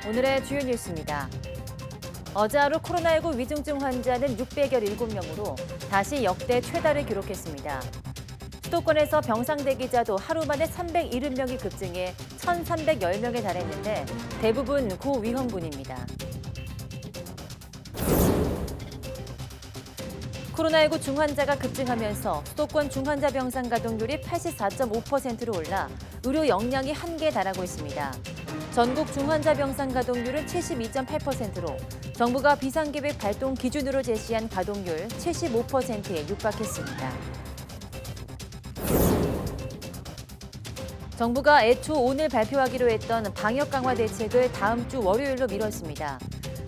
오늘의 주요 뉴스입니다. 어제 하루 코로나19 위중증 환자는 617명으로 다시 역대 최다를 기록했습니다. 수도권에서 병상 대기자도 하루 만에 370명이 급증해 1,310명에 달했는데 대부분 고위험군입니다. 코로나19 중환자가 급증하면서 수도권 중환자 병상 가동률이 84.5%로 올라 의료 역량이 한계에 달하고 있습니다. 전국 중환자 병상 가동률은 72.8%로 정부가 비상계획 발동 기준으로 제시한 가동률 75%에 육박했습니다. 정부가 애초 오늘 발표하기로 했던 방역 강화 대책을 다음 주 월요일로 미뤘습니다.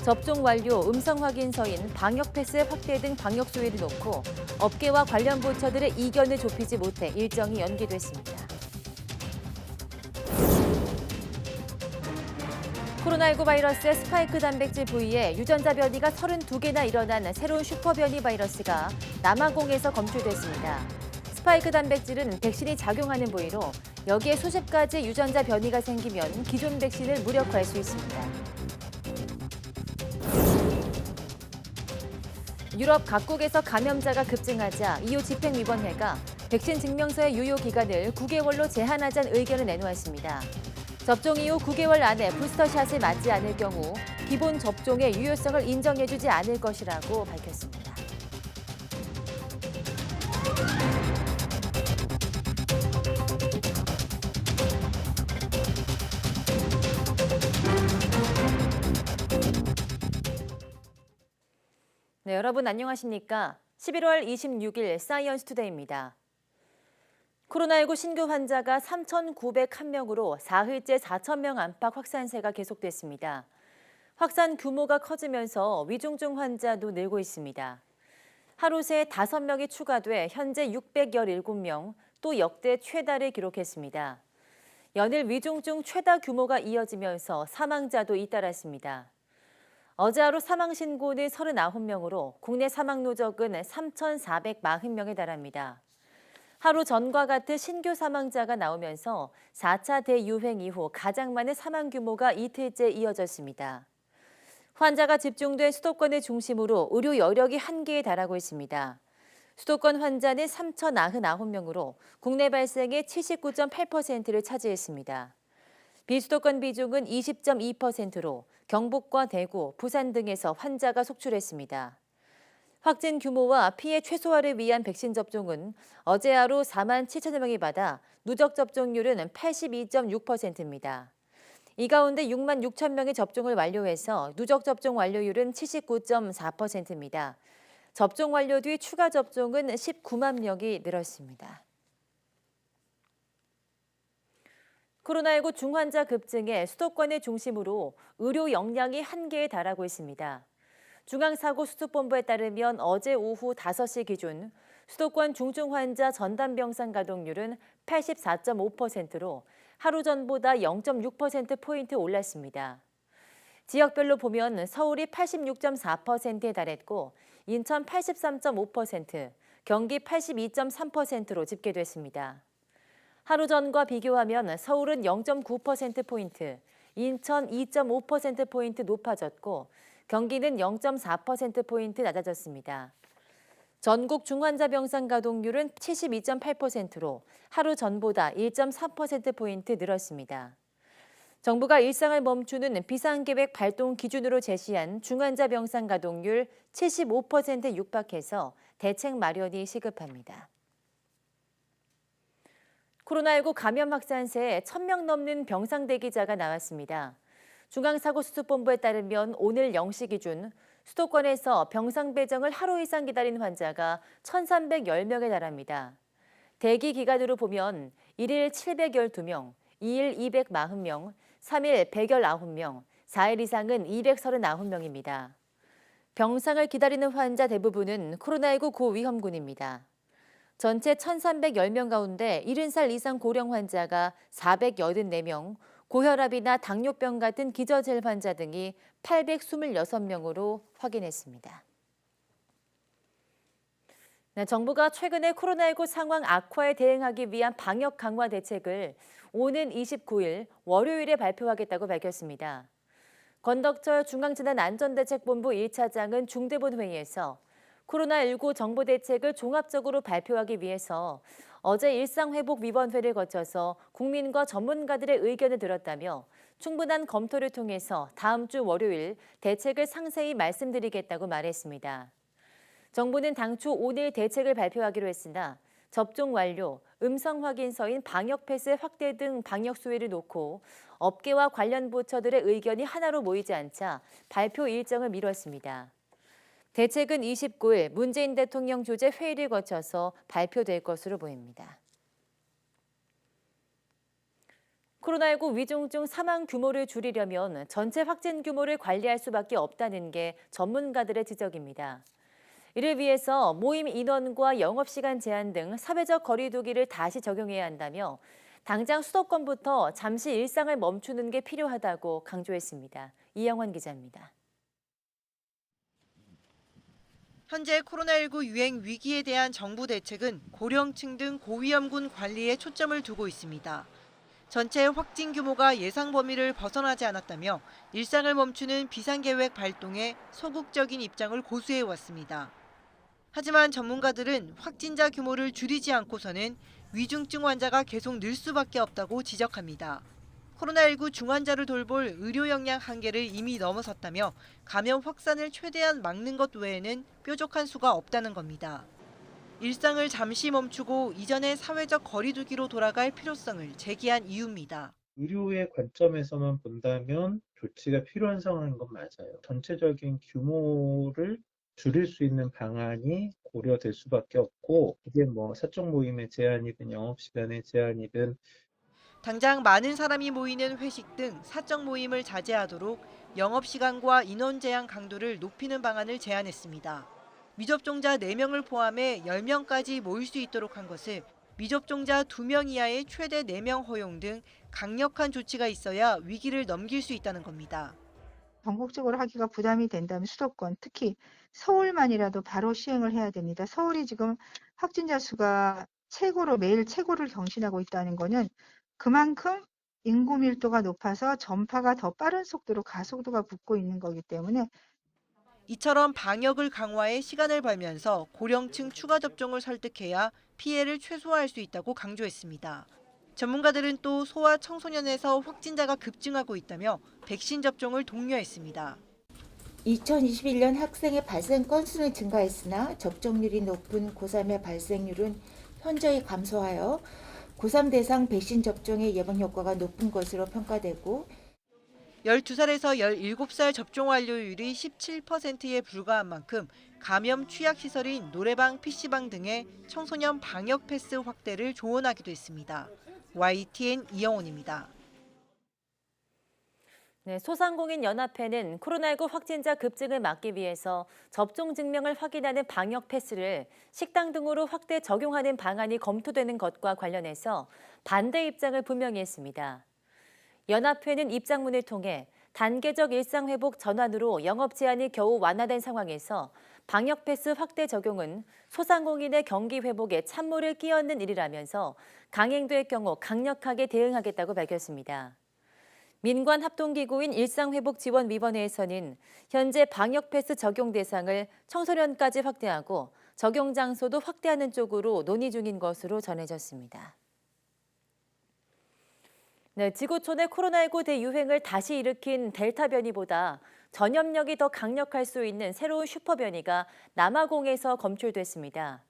접종 완료, 음성 확인서인 방역 패스 확대 등 방역 수위를 놓고 업계와 관련 부처들의 이견을 좁히지 못해 일정이 연기됐습니다. 코로나19 바이러스의 스파이크 단백질 부위에 유전자 변이가 32개나 일어난 새로운 슈퍼 변이 바이러스가 남아공에서 검출됐습니다. 스파이크 단백질은 백신이 작용하는 부위로 여기에 수십 가지 유전자 변이가 생기면 기존 백신을 무력화할 수 있습니다. 유럽 각국에서 감염자가 급증하자 EU 집행위원회가 백신 증명서의 유효 기간을 9개월로 제한하자는 의견을 내놓았습니다. 접종 이후 9개월 안에 부스터샷을 맞지 않을 경우 기본 접종의 유효성을 인정해주지 않을 것이라고 밝혔습니다. 네, 여러분 안녕하십니까? 11월 26일 사이언스 투데이입니다. 코로나19 신규 환자가 3,901명으로 사흘째 4,000명 안팎 확산세가 계속됐습니다. 확산 규모가 커지면서 위중증 환자도 늘고 있습니다. 하루 새 5명이 추가돼 현재 617명, 또 역대 최다를 기록했습니다. 연일 위중증 최다 규모가 이어지면서 사망자도 잇따랐습니다. 어제 하루 사망 신고는 39명으로 국내 사망 누적은 3,440명에 달합니다. 하루 전과 같은 신규 사망자가 나오면서 4차 대유행 이후 가장 많은 사망 규모가 이틀째 이어졌습니다. 환자가 집중된 수도권을 중심으로 의료 여력이 한계에 달하고 있습니다. 수도권 환자는 3,099명으로 국내 발생의 79.8%를 차지했습니다. 비수도권 비중은 20.2%로 경북과 대구, 부산 등에서 환자가 속출했습니다. 확진 규모와 피해 최소화를 위한 백신 접종은 어제 하루 4만 7천여 명이 받아 누적 접종률은 82.6%입니다. 이 가운데 6만 6천 명의 접종을 완료해서 누적 접종 완료율은 79.4%입니다. 접종 완료 뒤 추가 접종은 19만 명이 늘었습니다. 코로나19 중환자 급증에 수도권을 중심으로 의료 역량이 한계에 달하고 있습니다. 중앙사고수습본부에 따르면 어제 오후 5시 기준 수도권 중증 환자 전담 병상 가동률은 84.5%로 하루 전보다 0.6%포인트 올랐습니다. 지역별로 보면 서울이 86.4%에 달했고 인천 83.5%, 경기 82.3%로 집계됐습니다. 하루 전과 비교하면 서울은 0.9%포인트, 인천 2.5%포인트 높아졌고 경기는 0.4%포인트 낮아졌습니다. 전국 중환자 병상 가동률은 72.8%로 하루 전보다 1.3%포인트 늘었습니다. 정부가 일상을 멈추는 비상계획 발동 기준으로 제시한 중환자 병상 가동률 75%에 육박해서 대책 마련이 시급합니다. 코로나19 감염 확산세에 1,000명 넘는 병상 대기자가 나왔습니다. 중앙사고수습본부에 따르면 오늘 0시 기준 수도권에서 병상 배정을 하루 이상 기다린 환자가 1,310명에 달합니다. 대기 기간으로 보면 1일 712명, 2일 240명, 3일 119명, 4일 이상은 239명입니다. 병상을 기다리는 환자 대부분은 코로나19 고위험군입니다. 전체 1,310명 가운데 70살 이상 고령 환자가 484명, 고혈압이나 당뇨병 같은 기저질 환자 등이 826명으로 확인했습니다. 정부가 최근에 코로나19 상황 악화에 대응하기 위한 방역 강화 대책을 오는 29일 월요일에 발표하겠다고 밝혔습니다. 권덕철 중앙재난안전대책본부 1차장은 중대본 회의에서 코로나19 정부 대책을 종합적으로 발표하기 위해서 어제 일상회복위원회를 거쳐서 국민과 전문가들의 의견을 들었다며 충분한 검토를 통해서 다음 주 월요일 대책을 상세히 말씀드리겠다고 말했습니다. 정부는 당초 오늘 대책을 발표하기로 했으나 접종 완료, 음성 확인서인 방역 패스 확대 등 방역 수위를 놓고 업계와 관련 부처들의 의견이 하나로 모이지 않자 발표 일정을 미뤘습니다. 대책은 29일 문재인 대통령 주재 회의를 거쳐서 발표될 것으로 보입니다. 코로나19 위중증 사망 규모를 줄이려면 전체 확진 규모를 관리할 수밖에 없다는 게 전문가들의 지적입니다. 이를 위해서 모임 인원과 영업시간 제한 등 사회적 거리 두기를 다시 적용해야 한다며 당장 수도권부터 잠시 일상을 멈추는 게 필요하다고 강조했습니다. 이영환 기자입니다. 현재 코로나19 유행 위기에 대한 정부 대책은 고령층 등 고위험군 관리에 초점을 두고 있습니다. 전체 확진 규모가 예상 범위를 벗어나지 않았다며 일상을 멈추는 비상계획 발동에 소극적인 입장을 고수해왔습니다. 하지만 전문가들은 확진자 규모를 줄이지 않고서는 위중증 환자가 계속 늘 수밖에 없다고 지적합니다. 코로나19 중환자를 돌볼 의료 역량 한계를 이미 넘어섰다며 감염 확산을 최대한 막는 것 외에는 뾰족한 수가 없다는 겁니다. 일상을 잠시 멈추고 이전의 사회적 거리 두기로 돌아갈 필요성을 제기한 이유입니다. 의료의 관점에서만 본다면 조치가 필요한 상황인 건 맞아요. 전체적인 규모를 줄일 수 있는 방안이 고려될 수밖에 없고, 이게 사적 모임의 제한이든 영업시간의 제한이든 당장 많은 사람이 모이는 회식 등 사적 모임을 자제하도록 영업시간과 인원 제한 강도를 높이는 방안을 제안했습니다. 미접종자 4명을 포함해 10명까지 모일 수 있도록 한 것을 미접종자 2명 이하의 최대 4명 허용 등 강력한 조치가 있어야 위기를 넘길 수 있다는 겁니다. 전국적으로 하기가 부담이 된다면 수도권, 특히 서울만이라도 바로 시행을 해야 됩니다. 서울이 지금 확진자 수가 매일 최고를 경신하고 있다는 거는 그만큼 인구 밀도가 높아서 전파가 더 빠른 속도로 가속도가 붙고 있는 거기 때문에 이처럼 방역을 강화해 시간을 벌면서 고령층 추가 접종을 설득해야 피해를 최소화할 수 있다고 강조했습니다. 전문가들은 또 소아 청소년에서 확진자가 급증하고 있다며 백신 접종을 독려했습니다. 2021년 학생의 발생 건수는 증가했으나 접종률이 높은 고3의 발생률은 현저히 감소하여 고3 대상 백신 접종의 예방 효과가 높은 것으로 평가되고 12살에서 17살 접종 완료율이 17%에 불과한 만큼 감염 취약시설인 노래방, PC방 등의 청소년 방역 패스 확대를 조언하기도 했습니다. YTN 이영훈입니다. 네, 소상공인 연합회는 코로나19 확진자 급증을 막기 위해서 접종 증명을 확인하는 방역 패스를 식당 등으로 확대 적용하는 방안이 검토되는 것과 관련해서 반대 입장을 분명히 했습니다. 연합회는 입장문을 통해 단계적 일상회복 전환으로 영업 제한이 겨우 완화된 상황에서 방역 패스 확대 적용은 소상공인의 경기 회복에 찬물을 끼얹는 일이라면서 강행될 경우 강력하게 대응하겠다고 밝혔습니다. 민관합동기구인 일상회복지원위원회에서는 현재 방역 패스 적용 대상을 청소년까지 확대하고 적용 장소도 확대하는 쪽으로 논의 중인 것으로 전해졌습니다. 네, 지구촌의 코로나19 대유행을 다시 일으킨 델타 변이보다 전염력이 더 강력할 수 있는 새로운 슈퍼 변이가 남아공에서 검출됐습니다.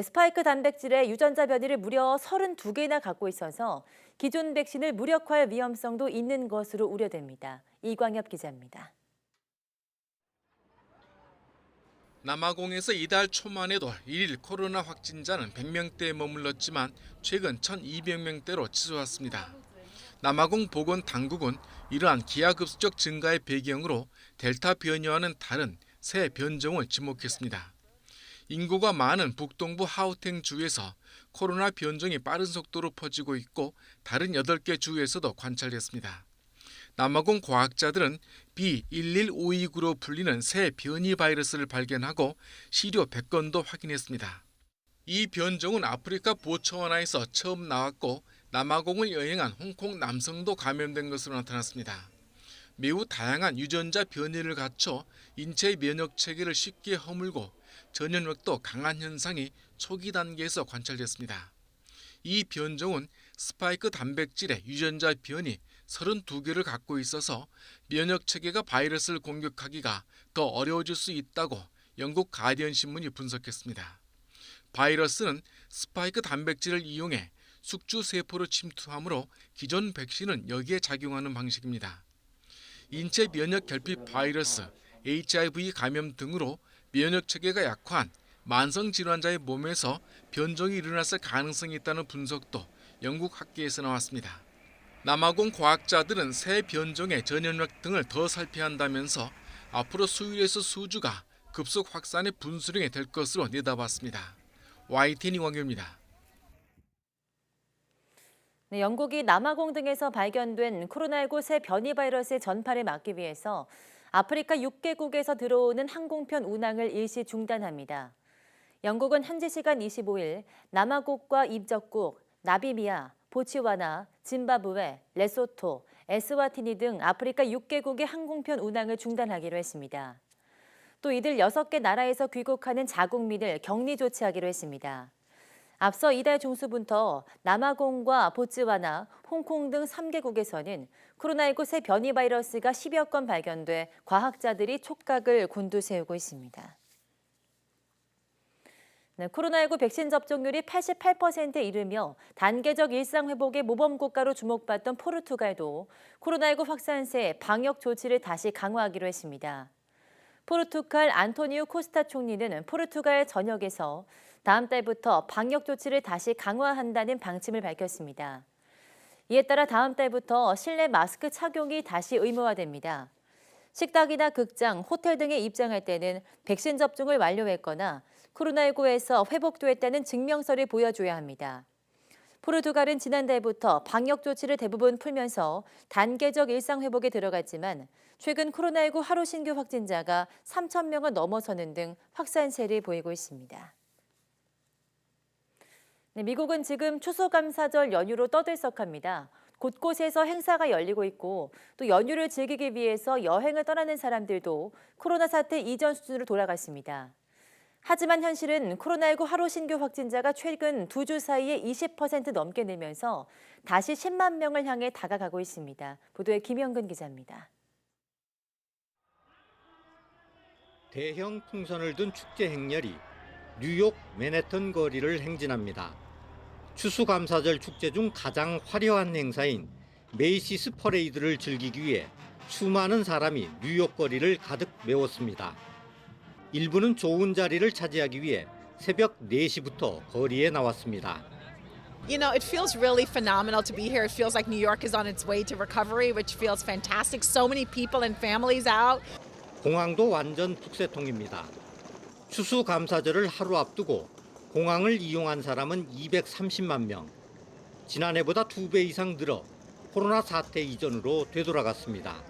스파이크 단백질의 유전자 변이를 무려 32개나 갖고 있어서 기존 백신을 무력화할 위험성도 있는 것으로 우려됩니다. 이광엽 기자입니다. 남아공에서 이달 초만 해도 일일 코로나 확진자는 100명대에 머물렀지만 최근 1,200명대로 치솟았습니다. 남아공 보건당국은 이러한 기하급수적 증가의 배경으로 델타 변이와는 다른 새 변종을 지목했습니다. 인구가 많은 북동부 하우텐 주에서 코로나 변종이 빠른 속도로 퍼지고 있고 다른 8개 주에서도 관찰됐습니다. 남아공 과학자들은 B11529로 불리는 새 변이 바이러스를 발견하고 시료 100건도 확인했습니다. 이 변종은 아프리카 보츠와나에서 처음 나왔고 남아공을 여행한 홍콩 남성도 감염된 것으로 나타났습니다. 매우 다양한 유전자 변이를 갖춰 인체의 면역 체계를 쉽게 허물고 전염력도 강한 현상이 초기 단계에서 관찰됐습니다. 이 변종은 스파이크 단백질의 유전자 변이 32개를 갖고 있어서 면역 체계가 바이러스를 공격하기가 더 어려워질 수 있다고 영국 가디언 신문이 분석했습니다. 바이러스는 스파이크 단백질을 이용해 숙주 세포로 침투하므로 기존 백신은 여기에 작용하는 방식입니다. 인체 면역 결핍 바이러스, HIV 감염 등으로 면역 체계가 약화한 만성 질환자의 몸에서 변종이 일어났을 가능성이 있다는 분석도 영국 학계에서 나왔습니다. 남아공 과학자들은 새 변종의 전염력 등을 더 살펴야 한다면서 앞으로 수일에서 수주가 급속 확산의 분수령이 될 것으로 내다봤습니다. YTN 이광규입니다. 네, 영국이 남아공 등에서 발견된 코로나19 새 변이 바이러스의 전파를 막기 위해서 아프리카 6개국에서 들어오는 항공편 운항을 일시 중단합니다. 영국은 현지 시간 25일 남아공과 입적국, 나미비아, 보츠와나, 짐바브웨, 레소토, 에스와티니 등 아프리카 6개국의 항공편 운항을 중단하기로 했습니다. 또 이들 6개 나라에서 귀국하는 자국민을 격리 조치하기로 했습니다. 앞서 이달 중순부터 남아공과 보츠와나, 홍콩 등 3개국에서는 코로나19 새 변이 바이러스가 10여 건 발견돼 과학자들이 촉각을 곤두세우고 있습니다. 네, 코로나19 백신 접종률이 88%에 이르며 단계적 일상 회복의 모범 국가로 주목받던 포르투갈도 코로나19 확산세 방역 조치를 다시 강화하기로 했습니다. 포르투갈 안토니오 코스타 총리는 포르투갈 전역에서 다음 달부터 방역 조치를 다시 강화한다는 방침을 밝혔습니다. 이에 따라 다음 달부터 실내 마스크 착용이 다시 의무화됩니다. 식당이나 극장, 호텔 등에 입장할 때는 백신 접종을 완료했거나 코로나19에서 회복됐다는 증명서를 보여줘야 합니다. 포르투갈은 지난달부터 방역 조치를 대부분 풀면서 단계적 일상 회복에 들어갔지만 최근 코로나19 하루 신규 확진자가 3,000명을 넘어서는 등 확산세를 보이고 있습니다. 네, 미국은 지금 추수감사절 연휴로 떠들썩합니다. 곳곳에서 행사가 열리고 있고 또 연휴를 즐기기 위해서 여행을 떠나는 사람들도 코로나 사태 이전 수준으로 돌아갔습니다. 하지만 현실은 코로나19 하루 신규 확진자가 최근 2주 사이에 20% 넘게 늘면서 다시 10만 명을 향해 다가가고 있습니다. 보도에 김영근 기자입니다. 대형 풍선을 든 축제 행렬이 뉴욕 맨해튼 거리를 행진합니다. 추수감사절 축제 중 가장 화려한 행사인 메이시스 퍼레이드를 즐기기 위해 수많은 사람이 뉴욕 거리를 가득 메웠습니다. 일부는 좋은 자리를 차지하기 위해 새벽 4시부터 거리에 나왔습니다. You know, it feels really phenomenal to be here. It feels like New York is on its way to recovery, which feels fantastic. So many people and families out. 공항도 완전 북새통입니다. 추수감사절을 하루 앞두고 공항을 이용한 사람은 230만 명. 지난해보다 2배 이상 늘어 코로나 사태 이전으로 되돌아갔습니다.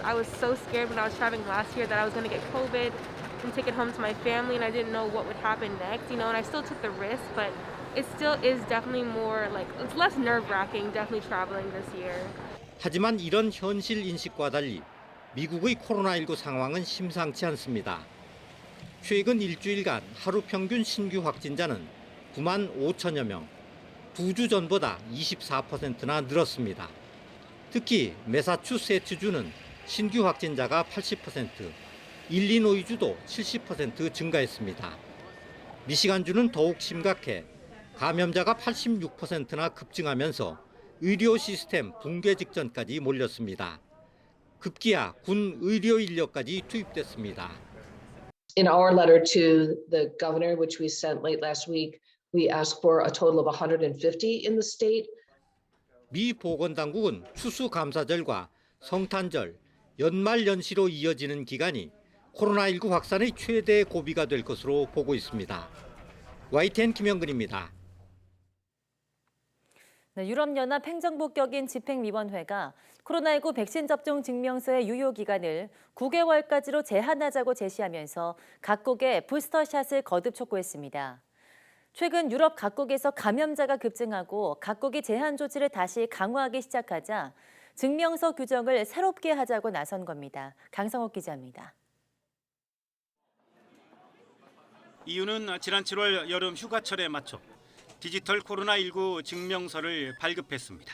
I was so scared when I was traveling last year that I was going to get COVID and take it home to my family, and I didn't know what would happen next, and I still took the risk, but it still is definitely more it's less nerve-wracking definitely traveling this year. 하지만 이런 현실 인식과 달리 미국의 코로나19 상황은 심상치 않습니다. 최근 일주일간 하루 평균 신규 확진자는 9만 5천여 명, 2주 전보다 24%나 늘었습니다. 특히 매사추세츠주는 신규 확진자가 80%, 일리노이주도 70% 증가했습니다. 미시간주는 더욱 심각해 감염자가 86%나 급증하면서 의료 시스템 붕괴 직전까지 몰렸습니다. 급기야 군 의료 인력까지 투입됐습니다. In our letter to the governor, which we sent late last week, we asked for a total of 150 in the state. 미 보건당국은 추수감사절과 성탄절, 연말연시로 이어지는 기간이 코로나19 확산의 최대 고비가 될 것으로 보고 있습니다. YTN 김영근입니다. 네, 유럽연합 행정부 격인 집행위원회가 코로나19 백신 접종 증명서의 유효 기간을 9개월까지로 제한하자고 제시하면서 각국에 부스터샷을 거듭 촉구했습니다. 최근 유럽 각국에서 감염자가 급증하고 각국이 제한 조치를 다시 강화하기 시작하자 증명서 규정을 새롭게 하자고 나선 겁니다. 강성옥 기자입니다. 이유는 지난 7월 여름 휴가철에 맞춰 디지털 코로나19 증명서를 발급했습니다.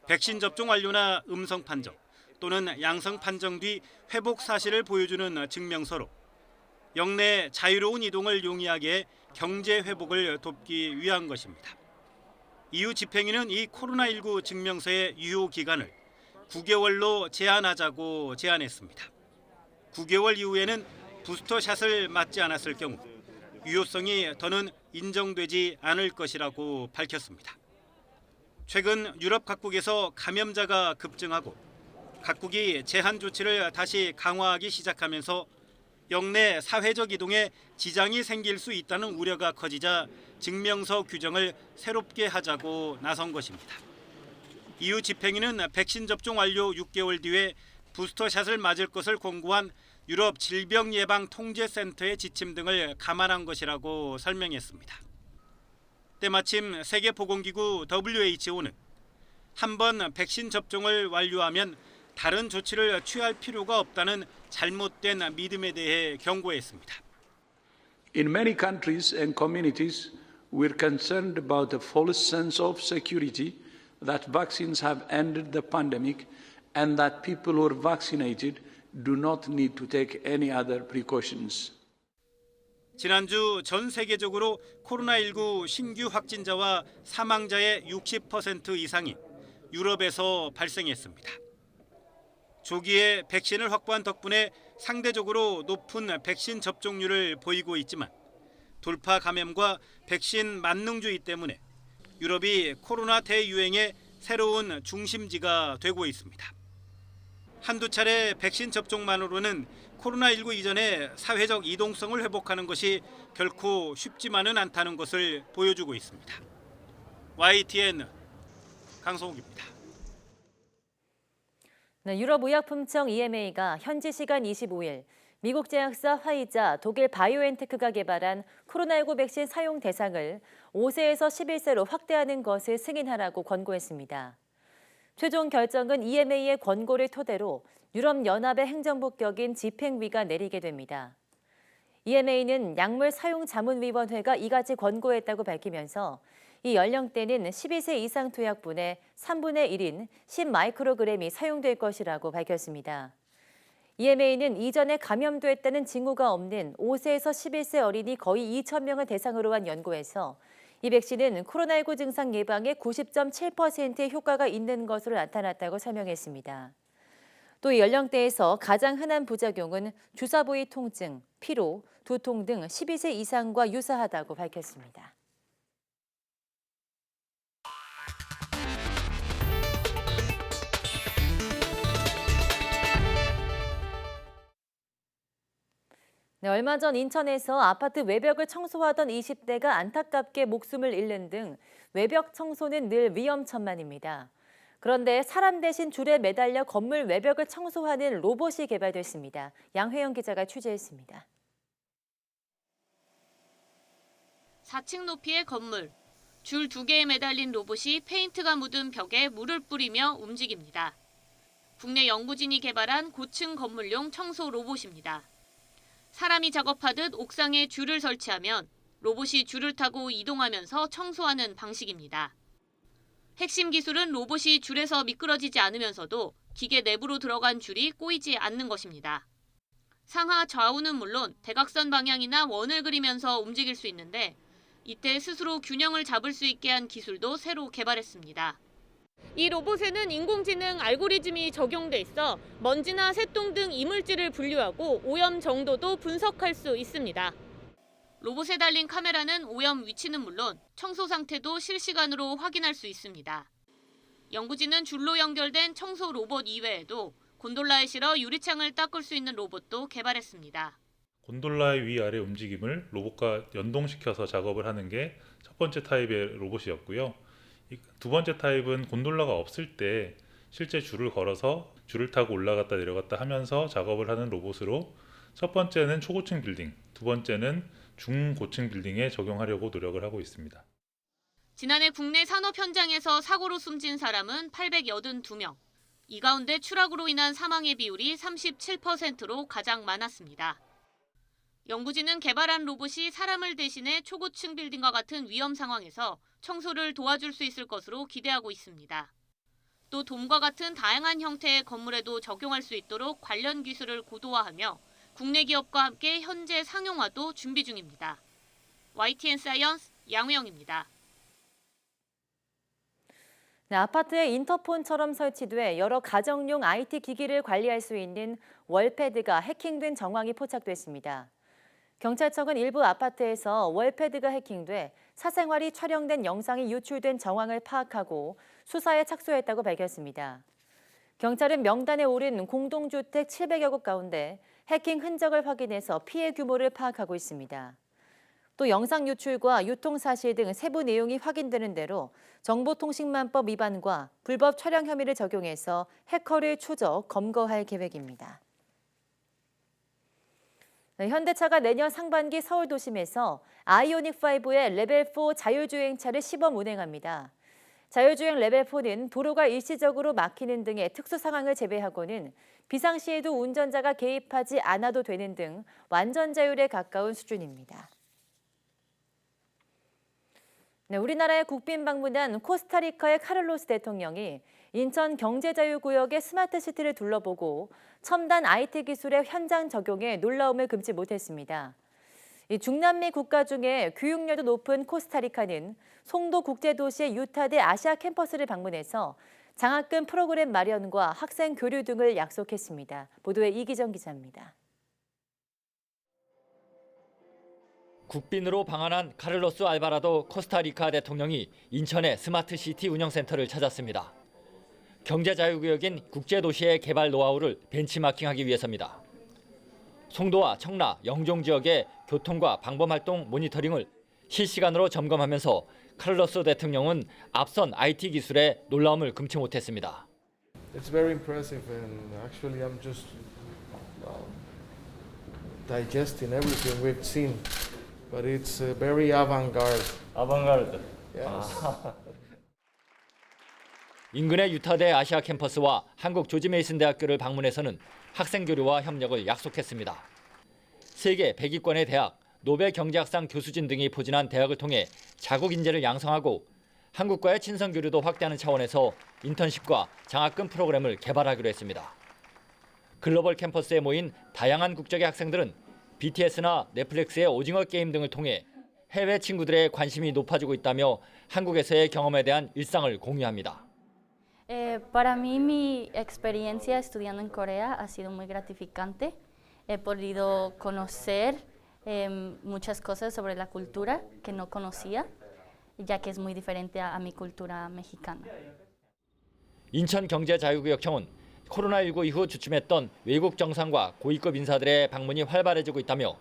백신 접종 완료나 음성 판정 또는 양성 판정 뒤 회복 사실을 보여주는 증명서로 역내 자유로운 이동을 용이하게 해 경제 회복을 돕기 위한 것입니다. 이후 집행위는 이 코로나19 증명서의 유효 기간을 9개월로 제한하자고 제안했습니다. 9개월 이후에는 부스터샷을 맞지 않았을 경우 유효성이 더는 인정되지 않을 것이라고 밝혔습니다. 최근 유럽 각국에서 감염자가 급증하고 각국이 제한 조치를 다시 강화하기 시작하면서 역내 사회적 이동에 지장이 생길 수 있다는 우려가 커지자 증명서 규정을 새롭게 하자고 나선 것입니다. 이후 집행위는 백신 접종 완료 6개월 뒤에 부스터샷을 맞을 것을 권고한 유럽 질병예방통제센터의 지침 등을 감안한 것이라고 설명했습니다. 때마침 세계보건기구 WHO는 한 번 백신 접종을 완료하면 다른 조치를 취할 필요가 없다는 잘못된 믿음에 대해 경고했습니다. In many countries and communities, we're concerned about the false sense of security that vaccines have ended the pandemic and that people who are vaccinated do not need to take any other precautions. 지난주 전 세계적으로 코로나19 신규 확진자와 사망자의 60% 이상이 유럽에서 발생했습니다. 조기에 백신을 확보한 덕분에 상대적으로 높은 백신 접종률을 보이고 있지만 돌파 감염과 백신 만능주의 때문에 유럽이 코로나 대유행의 새로운 중심지가 되고 있습니다. 한두 차례 백신 접종만으로는 코로나19 이전의 사회적 이동성을 회복하는 것이 결코 쉽지만은 않다는 것을 보여주고 있습니다. YTN 강성욱입니다. 네, 유럽의약품청 EMA가 현지 시간 25일 미국 제약사 화이자, 독일 바이오엔테크가 개발한 코로나19 백신 사용 대상을 5세에서 11세로 확대하는 것을 승인하라고 권고했습니다. 최종 결정은 EMA의 권고를 토대로 유럽연합의 행정법격인 집행위가 내리게 됩니다. EMA는 약물사용자문위원회가 이같이 권고했다고 밝히면서 이 연령대는 12세 이상 투약분의 3분의 1인 10마이크로그램이 사용될 것이라고 밝혔습니다. EMA는 이전에 감염됐다는 징후가 없는 5세에서 11세 어린이 거의 2,000명을 대상으로 한 연구에서 이 백신은 코로나19 증상 예방에 90.7%의 효과가 있는 것으로 나타났다고 설명했습니다. 또 이 연령대에서 가장 흔한 부작용은 주사 부위 통증, 피로, 두통 등 12세 이상과 유사하다고 밝혔습니다. 네, 얼마 전 인천에서 아파트 외벽을 청소하던 20대가 안타깝게 목숨을 잃는 등 외벽 청소는 늘 위험천만입니다. 그런데 사람 대신 줄에 매달려 건물 외벽을 청소하는 로봇이 개발됐습니다. 양회영 기자가 취재했습니다. 4층 높이의 건물, 줄 2개에 매달린 로봇이 페인트가 묻은 벽에 물을 뿌리며 움직입니다. 국내 연구진이 개발한 고층 건물용 청소 로봇입니다. 사람이 작업하듯 옥상에 줄을 설치하면 로봇이 줄을 타고 이동하면서 청소하는 방식입니다. 핵심 기술은 로봇이 줄에서 미끄러지지 않으면서도 기계 내부로 들어간 줄이 꼬이지 않는 것입니다. 상하 좌우는 물론 대각선 방향이나 원을 그리면서 움직일 수 있는데 이때 스스로 균형을 잡을 수 있게 한 기술도 새로 개발했습니다. 이 로봇에는 인공지능 알고리즘이 적용돼 있어 먼지나 새똥 등 이물질을 분류하고 오염 정도도 분석할 수 있습니다. 로봇에 달린 카메라는 오염 위치는 물론 청소 상태도 실시간으로 확인할 수 있습니다. 연구진은 줄로 연결된 청소 로봇 이외에도 곤돌라에 실어 유리창을 닦을 수 있는 로봇도 개발했습니다. 곤돌라의 위아래 움직임을 로봇과 연동시켜서 작업을 하는 게 첫 번째 타입의 로봇이었고요. 두 번째 타입은 곤돌라가 없을 때 실제 줄을 걸어서 줄을 타고 올라갔다 내려갔다 하면서 작업을 하는 로봇으로 첫 번째는 초고층 빌딩, 두 번째는 중고층 빌딩에 적용하려고 노력을 하고 있습니다. 지난해 국내 산업 현장에서 사고로 숨진 사람은 882명, 이 가운데 추락으로 인한 사망의 비율이 37%로 가장 많았습니다. 연구진은 개발한 로봇이 사람을 대신해 초고층 빌딩과 같은 위험 상황에서 청소를 도와줄 수 있을 것으로 기대하고 있습니다. 또 돔과 같은 다양한 형태의 건물에도 적용할 수 있도록 관련 기술을 고도화하며 국내 기업과 함께 현재 상용화도 준비 중입니다. YTN 사이언스 양우영입니다. 네, 아파트에 인터폰처럼 설치돼 여러 가정용 IT 기기를 관리할 수 있는 월패드가 해킹된 정황이 포착됐습니다. 경찰청은 일부 아파트에서 월패드가 해킹돼 사생활이 촬영된 영상이 유출된 정황을 파악하고 수사에 착수했다고 밝혔습니다. 경찰은 명단에 오른 공동주택 700여 곳 가운데 해킹 흔적을 확인해서 피해 규모를 파악하고 있습니다. 또 영상 유출과 유통 사실 등 세부 내용이 확인되는 대로 정보통신망법 위반과 불법 촬영 혐의를 적용해서 해커를 추적, 검거할 계획입니다. 현대차가 내년 상반기 서울 도심에서 아이오닉5의 레벨4 자율주행차를 시범 운행합니다. 자율주행 레벨4는 도로가 일시적으로 막히는 등의 특수 상황을 제외하고는 비상시에도 운전자가 개입하지 않아도 되는 등 완전 자율에 가까운 수준입니다. 네, 우리나라에 국빈 방문한 코스타리카의 카를로스 대통령이 인천 경제자유구역의 스마트시티를 둘러보고 첨단 IT 기술의 현장 적용에 놀라움을 금치 못했습니다. 이 중남미 국가 중에 교육열도 높은 코스타리카는 송도 국제도시의 유타대 아시아 캠퍼스를 방문해서 장학금 프로그램 마련과 학생 교류 등을 약속했습니다. 보도에 이기정 기자입니다. 국빈으로 방한한 카를로스 알바라도 코스타리카 대통령이 인천의 스마트시티 운영센터를 찾았습니다. 경제자유구역인 국제도시의 개발 노하우를 벤치마킹하기 위해서입니다. 송도와 청라, 영종 지역의 교통과 방범활동 모니터링을 실시간으로 점검하면서 카를로스 대통령은 앞선 IT 기술에 놀라움을 금치 못했습니다. It's very impressive and actually I'm just digesting everything we've seen. But it's very avant-garde. 아방가르드. Yes. 인근의 유타대 아시아 캠퍼스와 한국 조지 메이슨 대학교를 방문해서는 학생 교류와 협력을 약속했습니다. 세계 100위권의 대학, 노벨 경제학상 교수진 등이 포진한 대학을 통해 자국 인재를 양성하고 한국과의 친선 교류도 확대하는 차원에서 인턴십과 장학금 프로그램을 개발하기로 했습니다. 글로벌 캠퍼스에 모인 다양한 국적의 학생들은 BTS나 넷플릭스의 오징어 게임 등을 통해 해외 친구들의 관심이 높아지고 있다며 한국에서의 경험에 대한 일상을 공유합니다. Para mí, mi experiencia estudiando en Corea ha sido muy gratificante. He podido conocer muchas cosas sobre la cultura que no conocía, ya que es muy diferente a mi cultura mexicana. 인천경제자유구역청은 코로나19 이후 주춤했던 외국 정상과 고위급 인사들의 방문이 활발해지고 있다며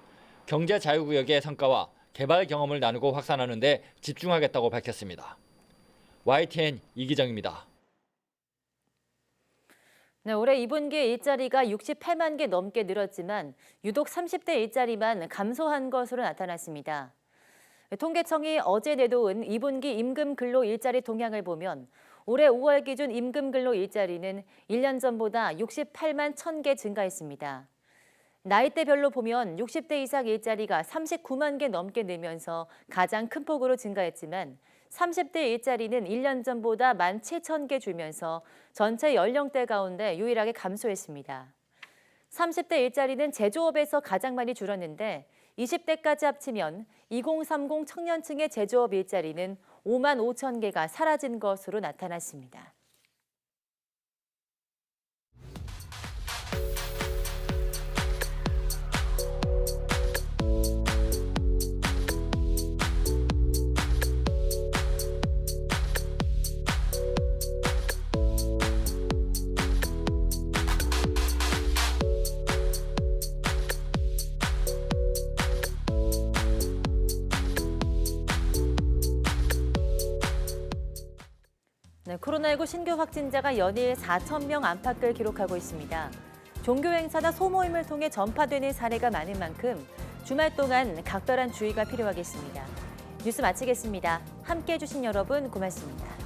경제자유구역의 성과와 개발 경험을 나누고 확산하는 데 집중하겠다고 밝혔습니다. YTN 이기정입니다. 네, 올해 2분기 일자리가 68만 개 넘게 늘었지만 유독 30대 일자리만 감소한 것으로 나타났습니다. 통계청이 어제 내놓은 2분기 임금 근로 일자리 동향을 보면 올해 5월 기준 임금 근로 일자리는 1년 전보다 68만 1,000개 증가했습니다. 나이대별로 보면 60대 이상 일자리가 39만 개 넘게 늘면서 가장 큰 폭으로 증가했지만 30대 일자리는 1년 전보다 17,000개 줄면서 전체 연령대 가운데 유일하게 감소했습니다. 30대 일자리는 제조업에서 가장 많이 줄었는데 20대까지 합치면 2030 청년층의 제조업 일자리는 5만 5천 개가 사라진 것으로 나타났습니다. 네, 코로나19 신규 확진자가 연일 4,000명 안팎을 기록하고 있습니다. 종교 행사나 소모임을 통해 전파되는 사례가 많은 만큼 주말 동안 각별한 주의가 필요하겠습니다. 뉴스 마치겠습니다. 함께해 주신 여러분 고맙습니다.